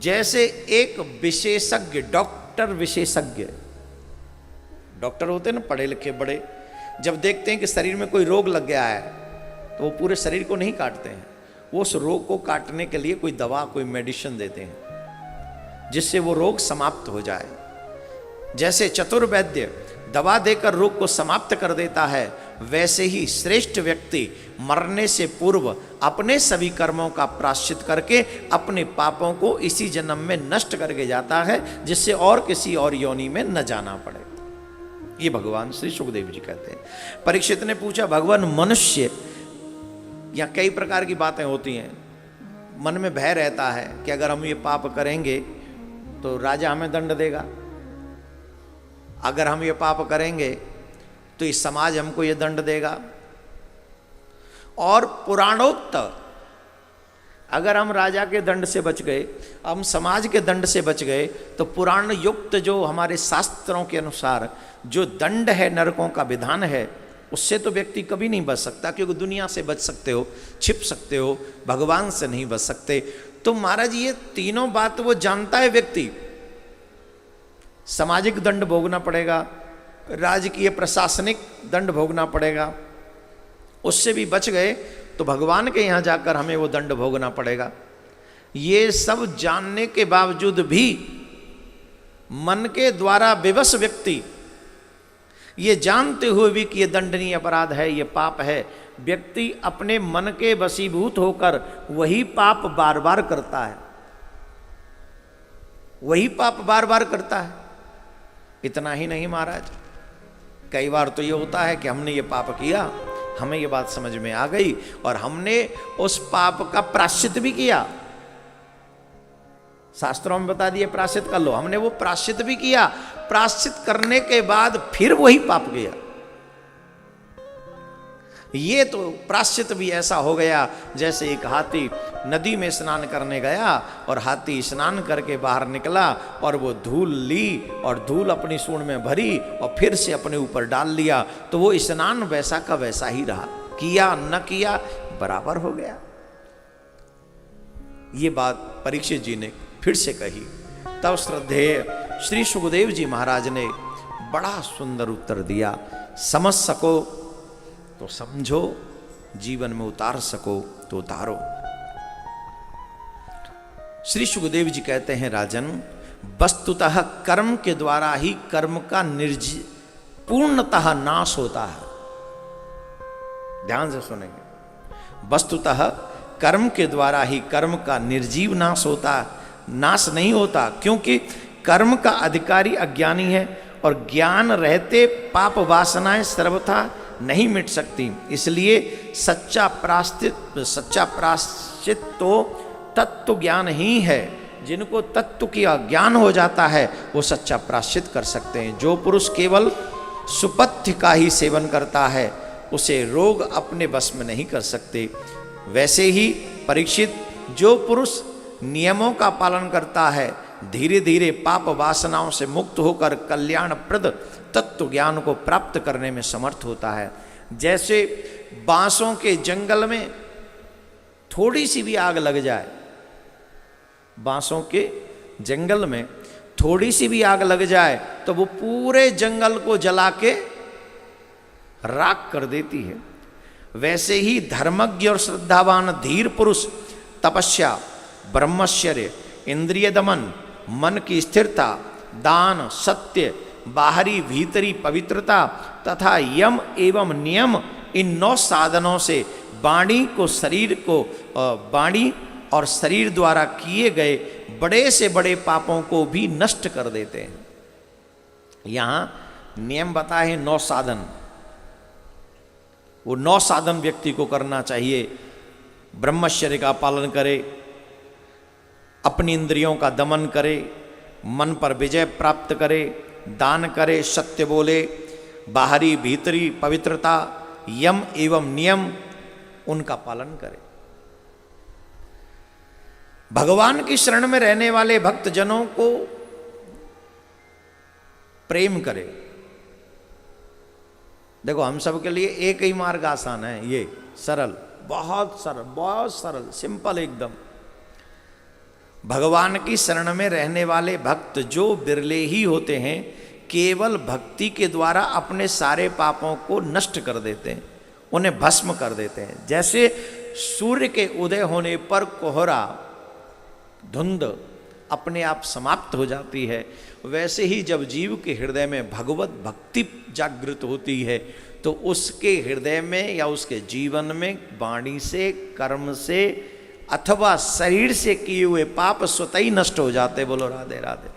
जैसे एक विशेषज्ञ, डॉक्टर विशेषज्ञ, डॉक्टर होते हैं ना पढ़े लिखे बड़े, जब देखते हैं कि शरीर में कोई रोग लग गया है तो वो पूरे शरीर को नहीं काटते हैं, वो उस रोग को काटने के लिए कोई दवा, कोई मेडिसिन देते हैं जिससे वो रोग समाप्त हो जाए। जैसे चतुर्वैद्य दवा देकर रोग को समाप्त कर देता है, वैसे ही श्रेष्ठ व्यक्ति मरने से पूर्व अपने सभी कर्मों का प्रायश्चित करके अपने पापों को इसी जन्म में नष्ट करके जाता है, जिससे और किसी और योनि में न जाना पड़े। ये भगवान श्री सुखदेव जी कहते हैं। परीक्षित ने पूछा, भगवान मनुष्य, या कई प्रकार की बातें होती हैं, मन में भय रहता है कि अगर हम ये पाप करेंगे तो राजा हमें दंड देगा, अगर हम ये पाप करेंगे तो इस समाज हमको ये दंड देगा, और पुराणोक्त अगर हम राजा के दंड से बच गए, हम समाज के दंड से बच गए, तो पुराण युक्त जो हमारे शास्त्रों के अनुसार जो दंड है, नरकों का विधान है, उससे तो व्यक्ति कभी नहीं बच सकता, क्योंकि दुनिया से बच सकते हो, छिप सकते हो, भगवान से नहीं बच सकते। तो महाराज ये तीनों बात वो जानता है व्यक्ति, सामाजिक दंड भोगना पड़ेगा, राजकीय प्रशासनिक दंड भोगना पड़ेगा, उससे भी बच गए तो भगवान के यहाँ जाकर हमें वो दंड भोगना पड़ेगा। ये सब जानने के बावजूद भी मन के द्वारा विवश व्यक्ति, ये जानते हुए भी कि ये दंडनीय अपराध है, ये पाप है, व्यक्ति अपने मन के वशीभूत होकर वही पाप बार बार करता है, वही पाप बार बार करता है। इतना ही नहीं महाराज, कई बार तो ये होता है कि हमने ये पाप किया, हमें ये बात समझ में आ गई और हमने उस पाप का प्रायश्चित भी किया, शास्त्रों में बता दिए प्रायश्चित कर लो, हमने वो प्रायश्चित भी किया, प्रायश्चित करने के बाद फिर वही पाप किया। ये तो प्रायश्चित भी ऐसा हो गया जैसे एक हाथी नदी में स्नान करने गया और हाथी स्नान करके बाहर निकला और वो धूल ली और धूल अपनी सूंड में भरी और फिर से अपने ऊपर डाल लिया, तो वो स्नान वैसा का वैसा ही रहा, किया न किया बराबर हो गया। ये बात परीक्षित जी ने फिर से कही। तब श्रद्धेय श्री सुखदेव जी महाराज ने बड़ा सुंदर उत्तर दिया, समझ सको तो समझो, जीवन में उतार सको तो उतारो। श्री सुखदेव जी कहते हैं, राजन, वस्तुतः कर्म के द्वारा ही कर्म का पूर्णतः नाश होता है। ध्यान से सुनेंगे, वस्तुतः कर्म के द्वारा ही कर्म का निर्जीव नाश होता है, नाश नहीं होता, क्योंकि कर्म का अधिकारी अज्ञानी है और ज्ञान रहते पाप वासनाएं सर्वथा नहीं मिट सकती। इसलिए सच्चा प्रायश्चित तो तत्व ज्ञान ही है। जिनको तत्व की ज्ञान हो जाता है वो सच्चा प्रायश्चित कर सकते हैं। जो पुरुष केवल सुपथ्य का ही सेवन करता है उसे रोग अपने बस में नहीं कर सकते। वैसे ही परीक्षित, जो पुरुष नियमों का पालन करता है धीरे धीरे पाप वासनाओं से मुक्त होकर कल्याणप्रद तत्व ज्ञान को प्राप्त करने में समर्थ होता है। जैसे बांसों के जंगल में थोड़ी सी भी आग लग जाए, बांसों के जंगल में थोड़ी सी भी आग लग जाए तो वो पूरे जंगल को जला के राख कर देती है। वैसे ही धर्मज्ञ और श्रद्धावान धीर पुरुष तपस्या, ब्रह्मचर्य, इंद्रिय दमन, मन की स्थिरता, दान, सत्य, बाहरी भीतरी पवित्रता तथा यम एवं नियम, इन 9 साधनों से वाणी और शरीर द्वारा किए गए बड़े से बड़े पापों को भी नष्ट कर देते हैं। यहां नियम बताए 9 साधन, वो 9 साधन व्यक्ति को करना चाहिए। ब्रह्मचर्य का पालन करे, अपनी इंद्रियों का दमन करे, मन पर विजय प्राप्त करे, दान करे, सत्य बोले, बाहरी भीतरी पवित्रता, यम एवं नियम उनका पालन करे। भगवान की शरण में रहने वाले भक्त जनों को प्रेम करे। देखो, हम सब के लिए एक ही मार्ग आसान है, ये सरल, बहुत सरल, सिंपल एकदम। भगवान की शरण में रहने वाले भक्त जो बिरले ही होते हैं, केवल भक्ति के द्वारा अपने सारे पापों को नष्ट कर देते हैं, उन्हें भस्म कर देते हैं। जैसे सूर्य के उदय होने पर कोहरा, धुंध अपने आप समाप्त हो जाती है, वैसे ही जब जीव के हृदय में भगवत भक्ति जागृत होती है तो उसके हृदय में या उसके जीवन में वाणी से, कर्म से अथवा शरीर से किए हुए पाप स्वतः ही नष्ट हो जाते। बोलो राधे राधे।